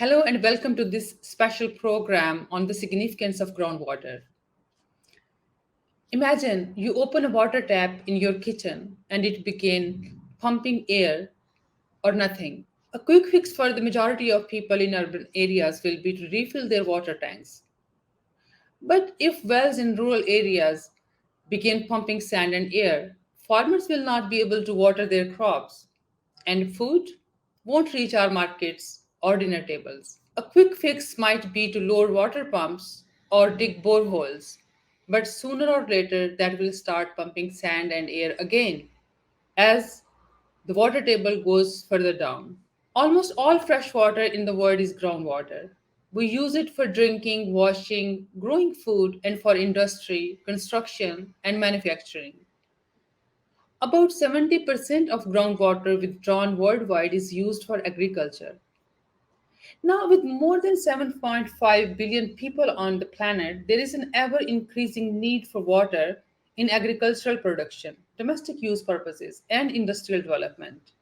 Hello and welcome to this special program on the significance of groundwater. Imagine you open a water tap in your kitchen and it began pumping air or nothing. A quick fix for the majority of people in urban areas will be to refill their water tanks. But if wells in rural areas begin pumping sand and air, farmers will not be able to water their crops, and food won't reach our markets or dinner tables. A quick fix might be to lower water pumps or dig boreholes, but sooner or later that will start pumping sand and air again as the water table goes further down. Almost all fresh water in the world is groundwater. We use it for drinking, washing, growing food, and for industry, construction, and manufacturing. About 70% of groundwater withdrawn worldwide is used for agriculture. Now, with more than 7.5 billion people on the planet, there is an ever increasing need for water in agricultural production, domestic use purposes, and industrial development.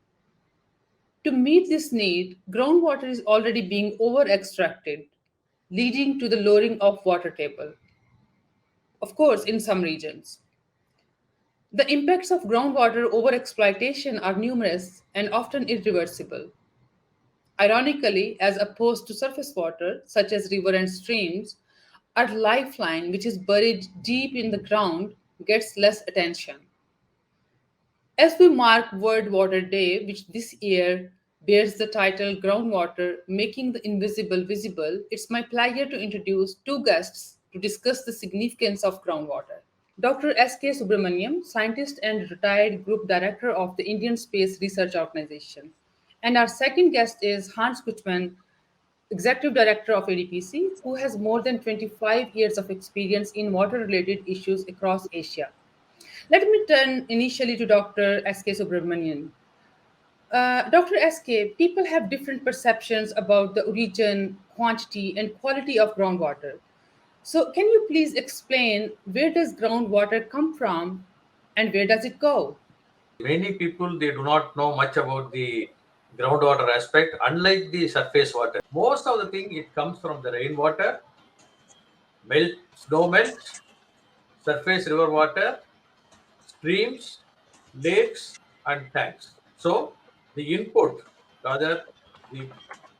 To meet this need, groundwater is already being over extracted, leading to the lowering of water table, of course, in some regions. The impacts of groundwater overexploitation are numerous and often irreversible. Ironically, as opposed to surface water, such as rivers and streams, our lifeline, which is buried deep in the ground, gets less attention. As we mark World Water Day, which this year bears the title Groundwater Making the Invisible Visible, it's my pleasure to introduce two guests to discuss the significance of groundwater. Dr. S.K.Subramanian, scientist and retired group director of the Indian Space Research Organization. And our second guest is Hans Guttman, executive director of ADPC, who has more than 25 years of experience in water related issues across Asia. Let me turn initially to Dr. S.K. Subramanian. Dr. S.K., people have different perceptions about the origin, quantity, and quality of groundwater. So, can you please explain where does groundwater come from and where does it go? Many people they do not know much about the groundwater aspect, unlike the surface water. Most of the thing it comes from the rainwater, snow melt, surface river water, streams, lakes, and tanks. So the input, rather the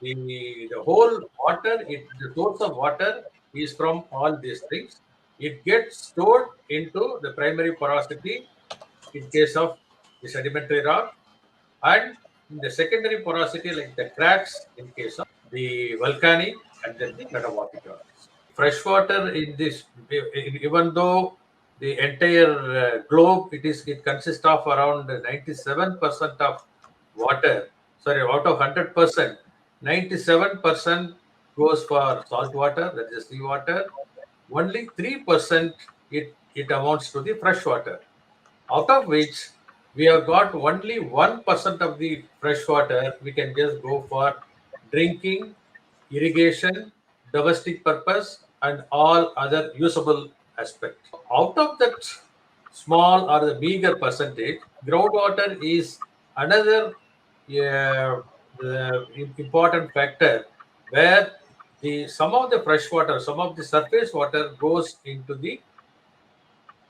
the whole water, the source of water is from all these things. It gets stored into the primary porosity in case of the sedimentary rock, and in the secondary porosity like the cracks in case of the volcanic and then the metamorphic rocks. Freshwater in this, even though the entire globe, it consists of around 97% of water. Sorry, out of 100%, 97% goes for salt water, that is seawater. Only 3% it amounts to the fresh water, out of which we have got only 1% of the fresh water we can just go for drinking, irrigation, domestic purpose, and all other usable aspects. Out of that small or the meager percentage, groundwater is another important factor where some of the fresh water, some of the surface water goes into the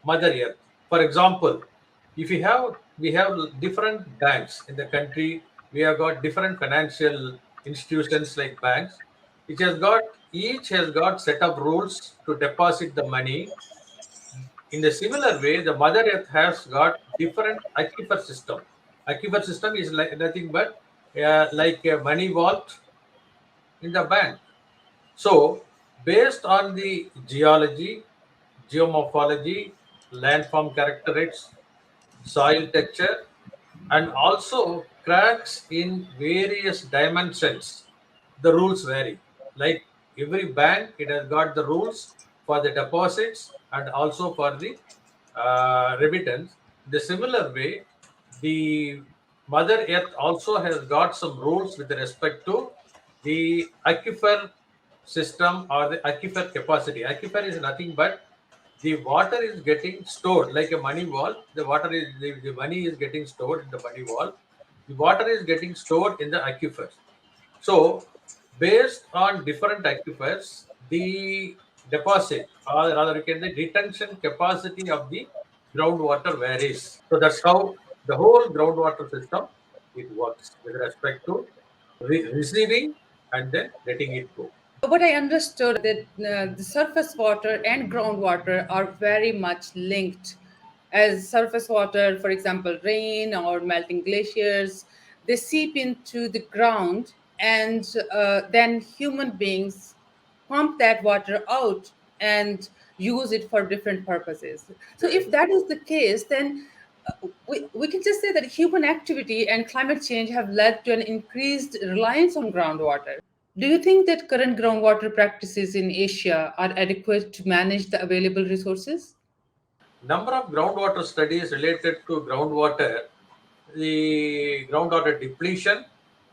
Mother Earth. For example, if we have different banks in the country, we have got different financial institutions like banks, which has got each has got set of rules to deposit the money. In a similar way, the Mother Earth has got different aquifer system. Aquifer system is like nothing but like a money vault in the bank. So, based on the geology, geomorphology, landform characteristics, soil texture, and also cracks in various dimensions, the rules vary. Like every bank, it has got the rules for the deposits and also for the remittance. The similar way, the Mother Earth also has got some rules with respect to the aquifer system or the aquifer capacity. Aquifer is nothing but the water is getting stored like a money wall. The money is getting stored in the money wall. The water is getting stored in the aquifers. So based on different aquifers, the deposit, or rather you can say retention capacity of the groundwater varies. So that's how the whole groundwater system it works with respect to receiving and then letting it go. What I understood that the surface water and groundwater are very much linked. As surface water, for example, rain or melting glaciers, they seep into the ground, and then human beings pump that water out and use it for different purposes. So, if Correct. that is the case, then we can just say that human activity and climate change have led to an increased reliance on groundwater. Do you think that current groundwater practices in Asia are adequate to manage the available resources? Number of groundwater studies related to groundwater, the groundwater depletion,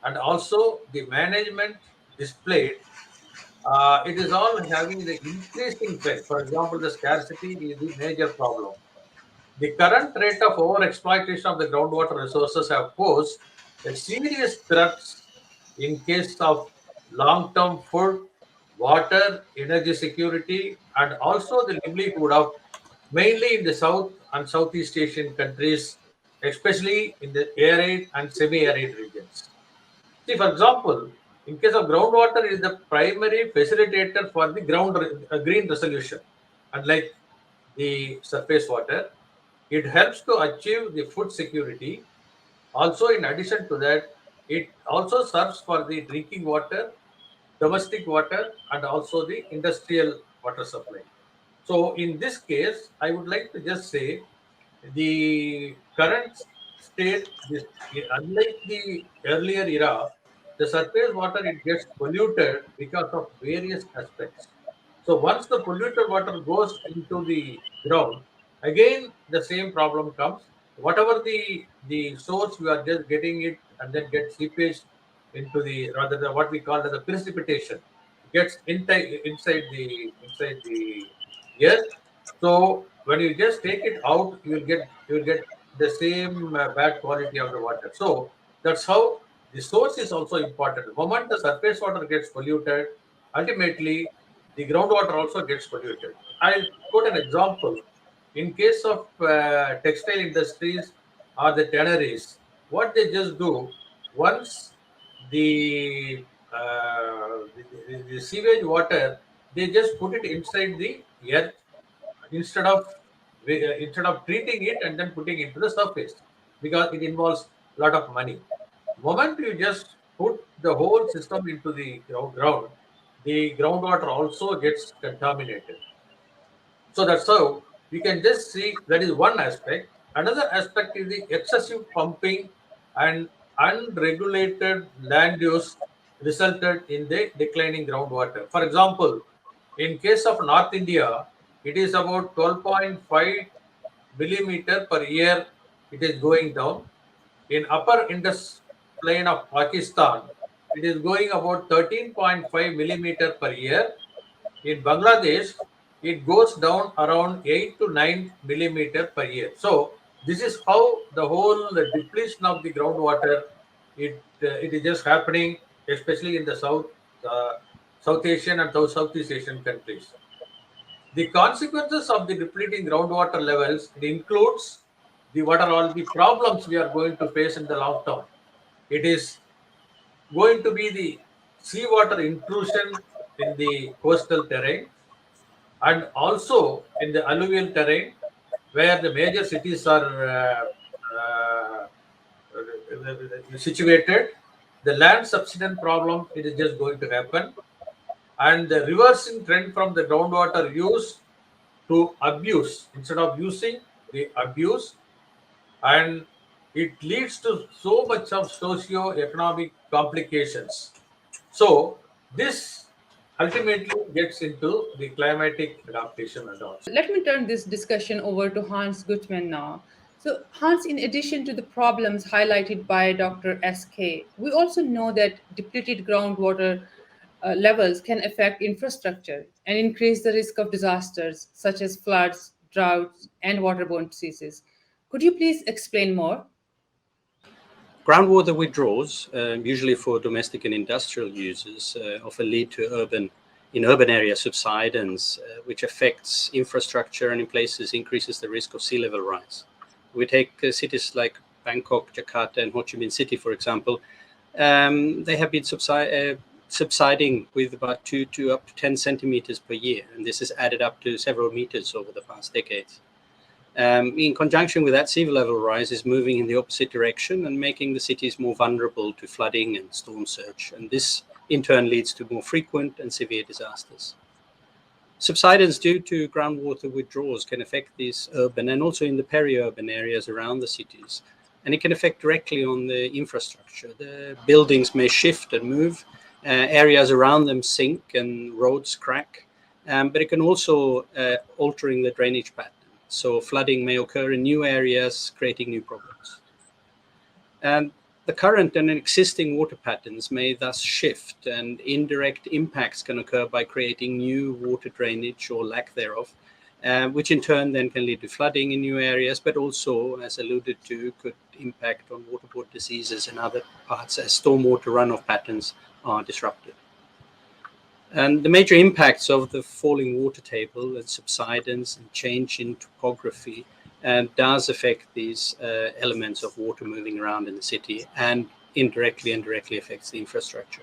and also the management displayed, it is all having the increasing trend. For example, the scarcity is the major problem. The current rate of overexploitation of the groundwater resources have posed a serious threats in case of long-term food, water, energy security, and also the livelihood of mainly in the South and Southeast Asian countries, especially in the arid and semi-arid regions. See, for example, in case of groundwater, it is the primary facilitator for the green resolution. Unlike the surface water, it helps to achieve the food security. Also, in addition to that, it also serves for the drinking water, domestic water, and also the industrial water supply. So, in this case, I would like to just say the current state, this, unlike the earlier era, the surface water it gets polluted because of various aspects. So once the polluted water goes into the ground, again the same problem comes. Whatever the source we are just getting it and then get seepage into the rather than what we call as a precipitation gets inside the earth. So when you just take it out, you will get the same bad quality of the water. So that's how the source is also important. The moment the surface water gets polluted, ultimately the groundwater also gets polluted. I'll quote an example. In case of textile industries or the tanneries, what they just do once the the sewage water, they just put it inside the earth instead of instead of treating it and then putting it to the surface because it involves a lot of money. Moment you just put the whole system into the ground, the groundwater also gets contaminated. So that's how you can just see that is one aspect. Another aspect is the excessive pumping and unregulated land use resulted in the declining groundwater. For example, in case of North India, it is about 12.5 millimeter per year it is going down. In upper Indus plain of Pakistan, it is going about 13.5 millimeter per year. In Bangladesh, it goes down around 8 to 9 millimeter per year. So this is how the whole depletion of the groundwater it is just happening, especially in the South Asian and Southeast Asian countries. The consequences of the depleting groundwater levels it includes the what are all the problems we are going to face in the long term. It is going to be the seawater intrusion in the coastal terrain and also in the alluvial terrain where the major cities are situated. The land subsidence problem it is just going to happen, and the reversing trend from the groundwater use to abuse instead of using the abuse, and it leads to so much of socio-economic complications. So this ultimately gets into the climatic adaptation and all. Let me turn this discussion over to Hans Guttman now. So, Hans, in addition to the problems highlighted by Dr. SK, we also know that depleted groundwater levels can affect infrastructure and increase the risk of disasters such as floods, droughts, and waterborne diseases. Could you please explain more? Groundwater withdrawals, usually for domestic and industrial users, often lead to in urban areas subsidence, which affects infrastructure and in places increases the risk of sea level rise. We take cities like Bangkok, Jakarta, and Ho Chi Minh City, for example. They have been subsiding with about 2 to up to 10 centimeters per year, and this has added up to several meters over the past decades. In conjunction with that, sea level rise is moving in the opposite direction and making the cities more vulnerable to flooding and storm surge, and this in turn leads to more frequent and severe disasters. Subsidence due to groundwater withdrawals can affect these urban and also in the peri-urban areas around the cities, and it can affect directly on the infrastructure. The buildings may shift and move, areas around them sink and roads crack, but it can also altering the drainage pattern. So flooding may occur in new areas, creating new problems. And the current and existing water patterns may thus shift, and indirect impacts can occur by creating new water drainage or lack thereof, which in turn then can lead to flooding in new areas, but also, as alluded to, could impact on waterborne diseases in other parts as stormwater runoff patterns are disrupted. And the major impacts of the falling water table and subsidence and change in topography does affect these elements of water moving around in the city, and indirectly affects the infrastructure.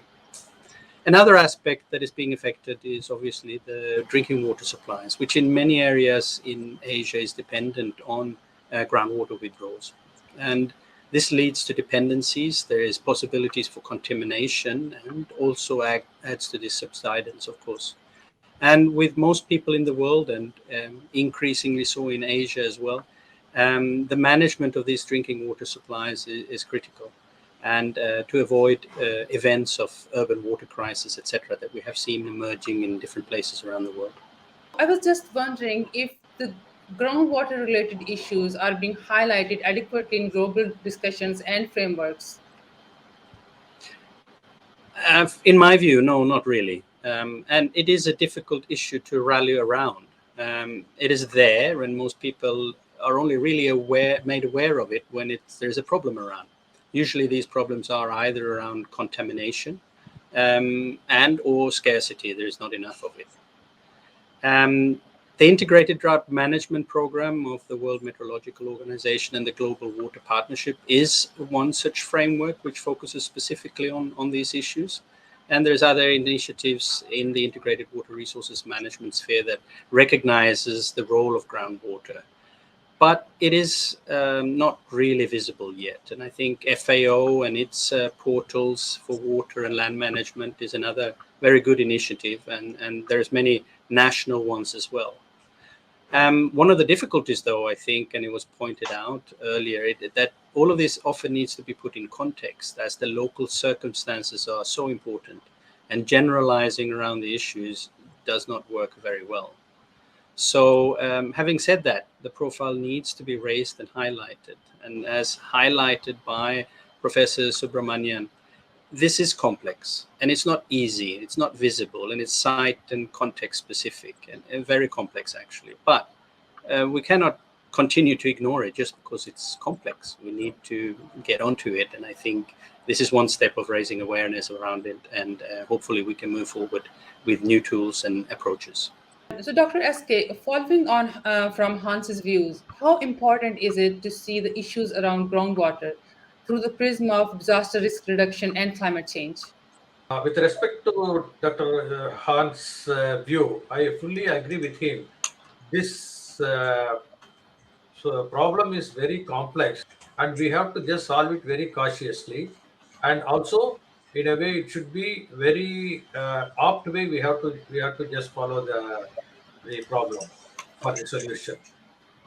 Another aspect that is being affected is obviously the drinking water supplies, which in many areas in Asia is dependent on groundwater withdrawals. And this leads to dependencies. There is possibilities for contamination, and also adds to this subsidence, of course. And with most people in the world, and increasingly so in Asia as well, the management of these drinking water supplies is critical, and to avoid events of urban water crisis, etc., that we have seen emerging in different places around the world. I was just wondering if the groundwater related issues are being highlighted adequately in global discussions and frameworks. In my view, no, not really. And it is a difficult issue to rally around. It is there, and most people are only really made aware of it when there's a problem around. Usually these problems are either around contamination and or scarcity. There is not enough of it. The Integrated Drought Management Program of the World Meteorological Organization and the Global Water Partnership is one such framework which focuses specifically on these issues. And there's other initiatives in the integrated water resources management sphere that recognizes the role of groundwater. But it is not really visible yet. And I think FAO and its portals for water and land management is another very good initiative. And there's many national ones as well. One of the difficulties, though, I think, and it was pointed out earlier, that all of this often needs to be put in context, as the local circumstances are so important, and generalizing around the issues does not work very well. So having said that, the profile needs to be raised and highlighted. And as highlighted by Professor Subramanian, this is complex, and it's not easy, it's not visible, and it's site and context specific, and very complex actually. But we cannot continue to ignore it just because it's complex. We need to get onto it, and I think this is one step of raising awareness around it, and hopefully we can move forward with new tools and approaches. So, Dr. SK, following on from Hans's views, how important is it to see the issues around groundwater through the prism of disaster risk reduction and climate change? With respect to Dr. Hans' view, I fully agree with him. This problem is very complex, and we have to just solve it very cautiously. And also, in a way, it should be very opt way. We have to just follow the problem for the solution.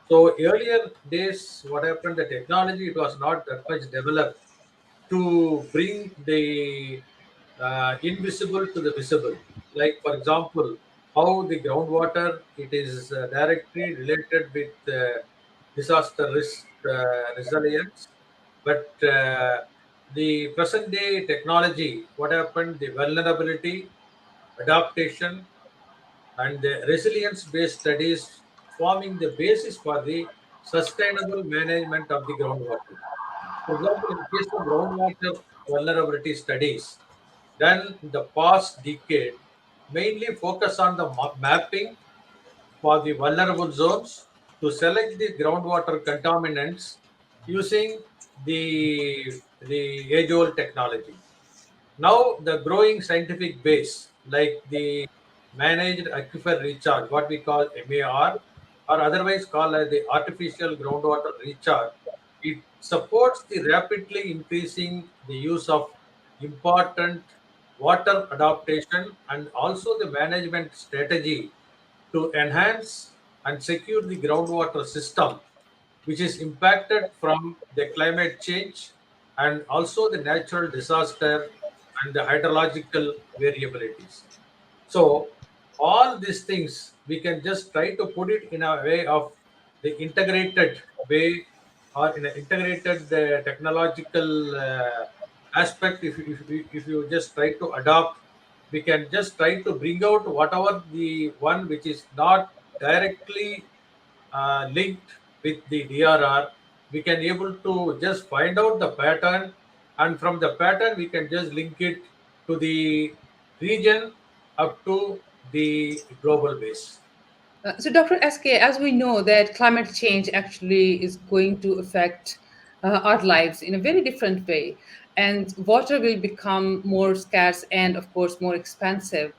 So earlier days, what happened? The technology, it was not that much developed to bring the invisible to the visible. Like, for example, how the groundwater, it is directly related with disaster risk resilience. But the present day technology, what happened? The vulnerability, adaptation, and the resilience based studies forming the basis for the sustainable management of the groundwater. For example, in case of groundwater vulnerability studies done in the past decade, mainly focus on the mapping for the vulnerable zones to select the groundwater contaminants using the age-old technology. Now, the growing scientific base, like the managed aquifer recharge, what we call MAR, or otherwise called as the artificial groundwater recharge, it supports the rapidly increasing the use of important water adaptation and also the management strategy to enhance and secure the groundwater system, which is impacted from the climate change and also the natural disaster and the hydrological variabilities. So, all these things we can just try to put it in a way of the integrated way or in an integrated technological aspect. If you just try to adopt, we can just try to bring out whatever the one which is not directly linked with the DRR, we can able to just find out the pattern, and from the pattern we can just link it to the region up to the global base. So, Dr. SK, as we know that climate change actually is going to affect our lives in a very different way, and water will become more scarce and, of course, more expensive.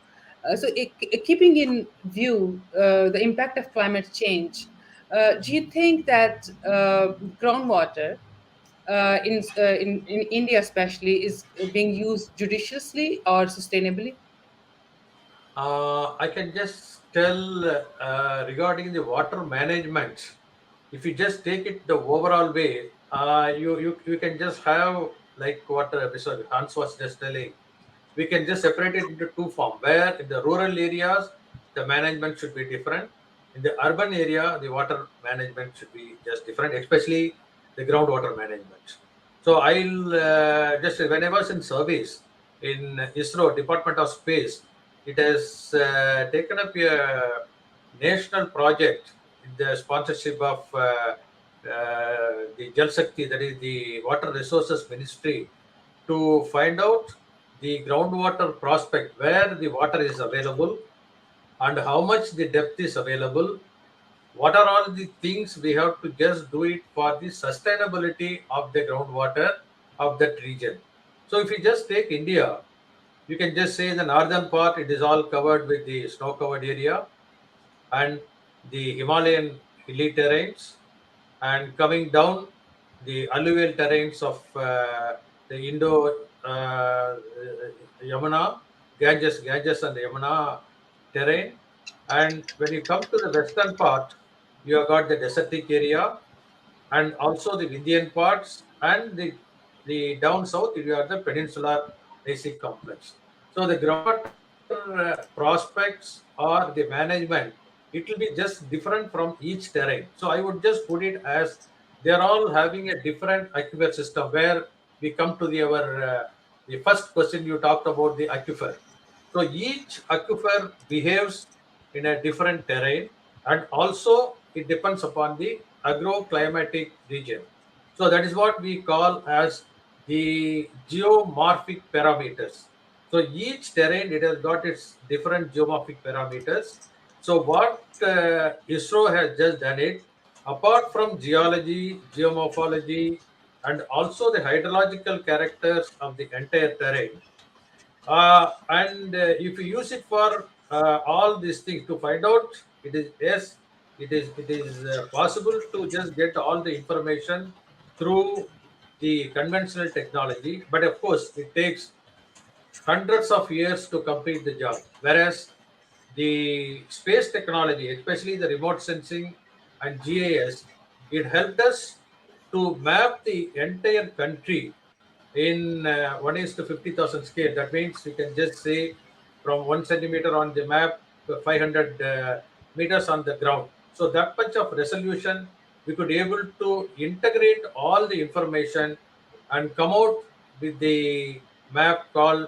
Keeping in view the impact of climate change, do you think that groundwater in India, especially, is being used judiciously or sustainably? I can just tell regarding the water management. If you just take it the overall way, you can just have like what Mr. Hans was just telling. We can just separate it into two forms. Where in the rural areas the management should be different. In the urban area, the water management should be just different, especially the groundwater management. So I'll just when I was in service in ISRO, Department of Space, it has taken up a national project in the sponsorship of the Jal Shakti, that is the Water Resources Ministry, to find out the groundwater prospect where the water is available and how much the depth is available. What are all the things we have to just do it for the sustainability of the groundwater of that region. So if you just take India, you can just say in the northern part it is all covered with the snow covered area and the Himalayan hilly terrains, and coming down the alluvial terrains of the Indo Yamuna, Ganges and the Yamuna terrain. And when you come to the western part, you have got the desertic area and also the Indian parts, and the down south you have the peninsular basic complex. So the groundwater prospects or the management, it will be just different from each terrain. So I would just put it as they are all having a different aquifer system. Where we come to the first question you talked about the aquifer. So each aquifer behaves in a different terrain, and also it depends upon the agroclimatic region. So that is what we call as the geomorphic parameters. So each terrain, it has got its different geomorphic parameters. So what ISRO has just done it, apart from geology, geomorphology, and also the hydrological characters of the entire terrain, and if you use it for all these things to find out, it is yes, it is possible to just get all the information through the conventional technology. But of course, it takes hundreds of years to complete the job. Whereas the space technology, especially the remote sensing and GIS, it helped us to map the entire country in 1 is to 50,000 scale. That means we can just say from 1 centimeter on the map to 500 meters on the ground. So that much of resolution, we could able to integrate all the information and come out with the map called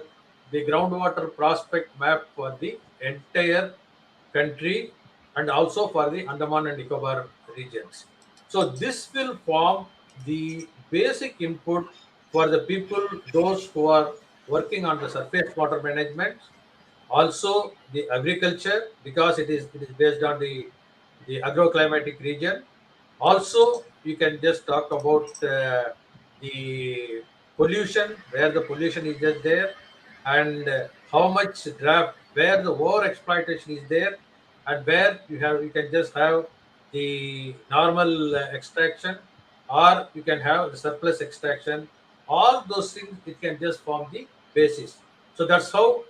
the groundwater prospect map for the entire country and also for the Andaman and Nicobar regions. So this will form the basic input for the people, those who are working on the surface water management, also the agriculture, because it is based on the agroclimatic region. Also, you can just talk about the pollution, where the pollution is just there, and how much draft, where the over exploitation is there, and where you can just have the normal extraction, or you can have the surplus extraction. All those things, it can just form the basis. So that's how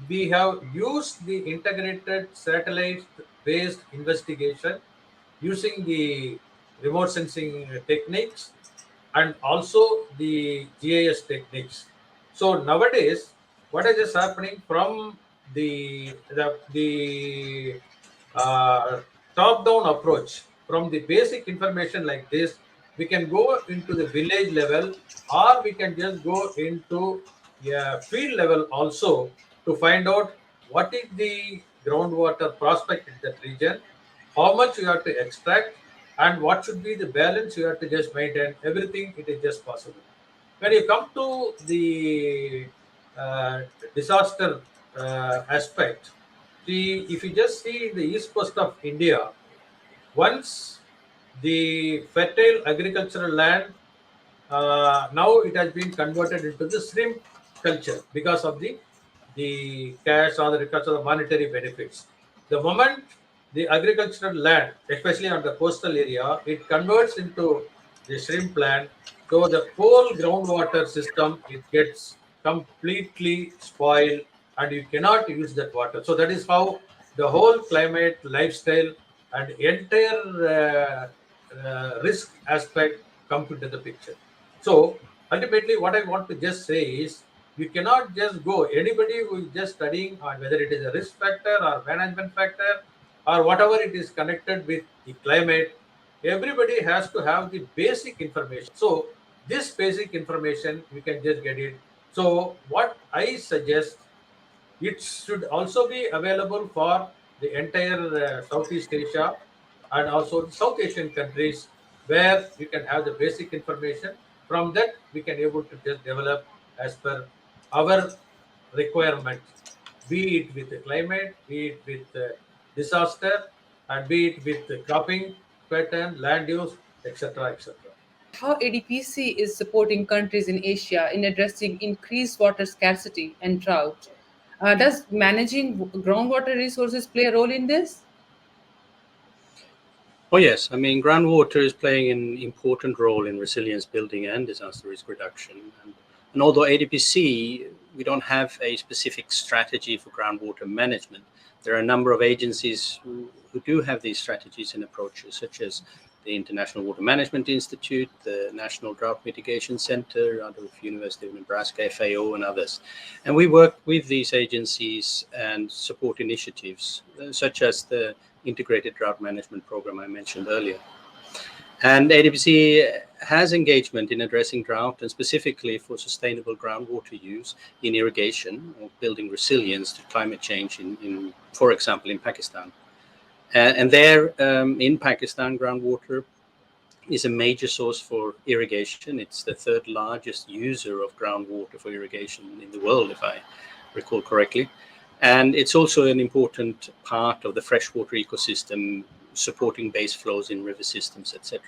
we have used the integrated satellite based investigation using the remote sensing techniques and also the GIS techniques. So nowadays, what is just happening from the top-down approach, from the basic information like this, we can go into the village level, or we can just go into field level also to find out what is the groundwater prospect in that region, how much you have to extract, and what should be the balance you have to just maintain. Everything, it is just possible. When you come to the uh, disaster aspect, see, if you just see the east coast of India, once the fertile agricultural land, now it has been converted into the shrimp culture because of the cash or because of the monetary benefits. The moment the agricultural land, especially on the coastal area, it converts into the shrimp land, so the whole groundwater system, it gets completely spoiled and you cannot use that water. So that is how the whole climate, lifestyle, and entire risk aspect come into the picture. So ultimately, what I want to just say is, you cannot just go, anybody who is just studying on whether it is a risk factor or management factor or whatever it is connected with the climate, everybody has to have the basic information. So this basic information, you can just get it. So what I suggest, it should also be available for the entire Southeast Asia and also the South Asian countries, where you can have the basic information. From that, we can able to just develop as per our requirement, be it with the climate, be it with disaster, and be it with the cropping pattern, land use, etc., etc. How ADPC is supporting countries in Asia in addressing increased water scarcity and drought. Does managing groundwater resources play a role in this? Oh yes, I mean groundwater is playing an important role in resilience building and disaster risk reduction. And although ADPC, we don't have a specific strategy for groundwater management, there are a number of agencies who do have these strategies and approaches, such as the International Water Management Institute, the National Drought Mitigation Center, out of University of Nebraska, FAO, and others. And we work with these agencies and support initiatives, such as the Integrated Drought Management Program I mentioned earlier. And ADPC has engagement in addressing drought and specifically for sustainable groundwater use in irrigation or building resilience to climate change in for example, in Pakistan. And there in Pakistan, groundwater is a major source for irrigation. It's the third largest user of groundwater for irrigation in the world, if I recall correctly. And it's also an important part of the freshwater ecosystem, supporting base flows in river systems, etc.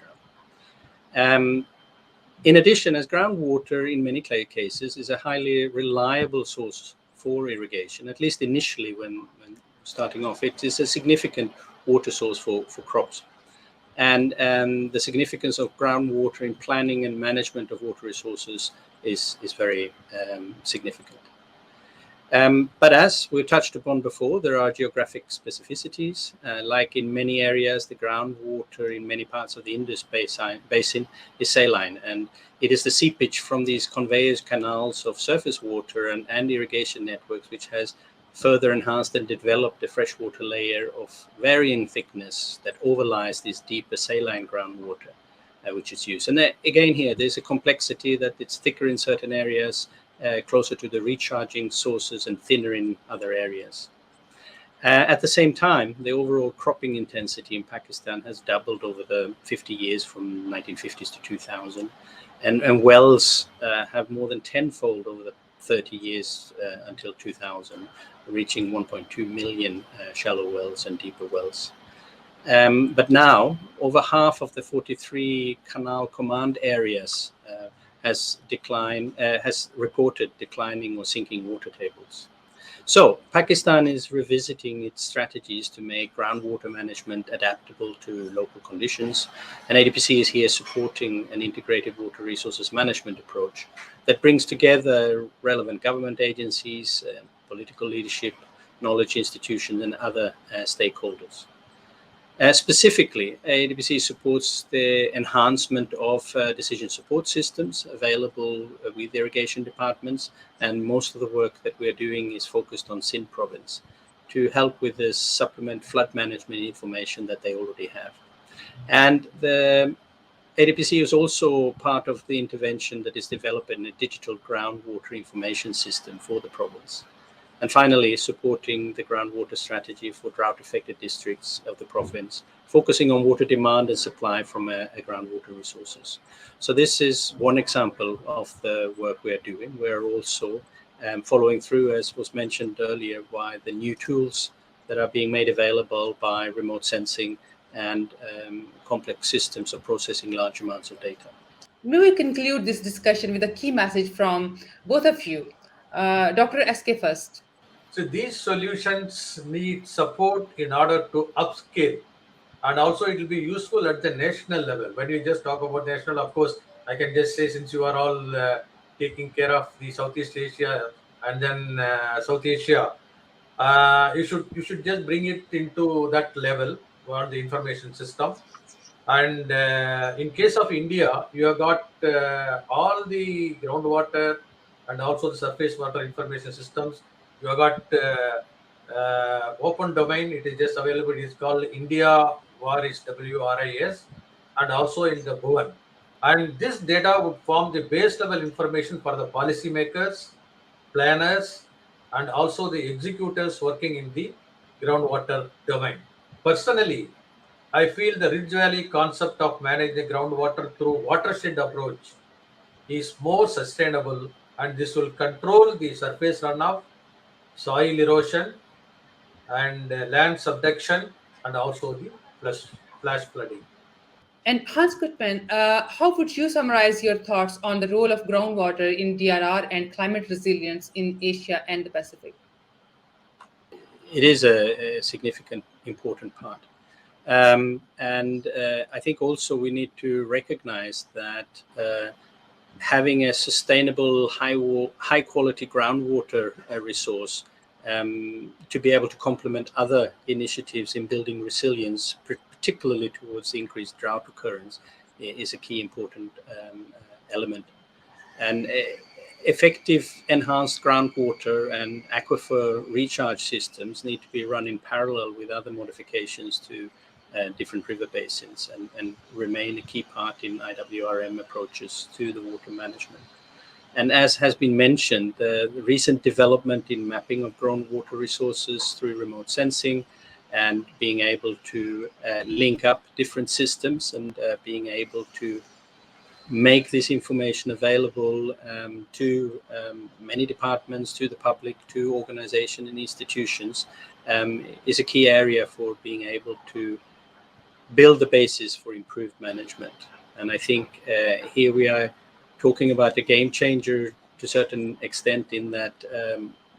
In addition, as groundwater in many cases is a highly reliable source for irrigation, at least initially when starting off, it is a significant water source for crops. And the significance of groundwater in planning and management of water resources is very significant. But as we touched upon before, there are geographic specificities. Like in many areas, the groundwater in many parts of the Indus basin is saline, and it is the seepage from these conveyors canals of surface water and irrigation networks which has further enhanced and developed a freshwater layer of varying thickness that overlies this deeper saline groundwater, which is used. And again here, there's a complexity that it's thicker in certain areas, closer to the recharging sources and thinner in other areas. At the same time, the overall cropping intensity in Pakistan has doubled over the 50 years from 1950s to 2000, and wells have more than tenfold over the 30 years until 2000, reaching 1.2 million shallow wells and deeper wells. But now, over half of the 43 canal command areas has reported declining or sinking water tables. So Pakistan is revisiting its strategies to make groundwater management adaptable to local conditions, and ADPC is here supporting an integrated water resources management approach that brings together relevant government agencies, political leadership, knowledge institutions, and other stakeholders. Specifically, ADPC supports the enhancement of decision support systems available with irrigation departments, and most of the work that we're doing is focused on Sindh province to help with the supplement flood management information that they already have. And the ADPC is also part of the intervention that is developing a digital groundwater information system for the province. And finally, supporting the groundwater strategy for drought-affected districts of the province, focusing on water demand and supply from groundwater resources. So this is one example of the work we are doing. We're also following through, as was mentioned earlier, by the new tools that are being made available by remote sensing and complex systems of processing large amounts of data. May we conclude this discussion with a key message from both of you. Dr. SK first. So these solutions need support in order to upscale, and also it will be useful at the national level. When you just talk about national, of course, I can just say, since you are all taking care of the Southeast Asia and then South Asia, you should just bring it into that level for the information system. And in case of India, you have got all the groundwater and also the surface water information systems. You have got open domain. It is just available. It is called India WARIS, WRIS, and also in the Bhuvan. And this data would form the base level information for the policymakers, planners, and also the executors working in the groundwater domain. Personally, I feel the Ridge Valley concept of managing groundwater through watershed approach is more sustainable, and this will control the surface runoff, soil erosion, and land subduction, and also the flash flooding. And Hans Guttman, how would you summarize your thoughts on the role of groundwater in DRR and climate resilience in Asia and the Pacific? It is a significant, important part. And I think also we need to recognize that having a sustainable, high quality groundwater resource to be able to complement other initiatives in building resilience, particularly towards the increased drought occurrence, is a key important element. And effective enhanced groundwater and aquifer recharge systems need to be run in parallel with other modifications to different river basins and remain a key part in IWRM approaches to the water management. And as has been mentioned, the recent development in mapping of groundwater resources through remote sensing and being able to link up different systems and being able to make this information available to many departments, to the public, to organizations and institutions is a key area for being able to build the basis for improved management. And I think here we are talking about a game changer to a certain extent, in that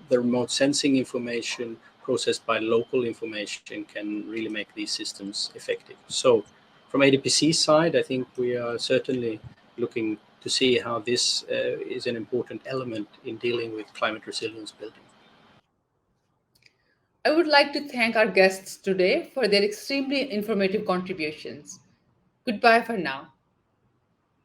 the remote sensing information processed by local information can really make these systems effective. So from ADPC side, I think we are certainly looking to see how this is an important element in dealing with climate resilience building. I would like to thank our guests today for their extremely informative contributions. Goodbye for now.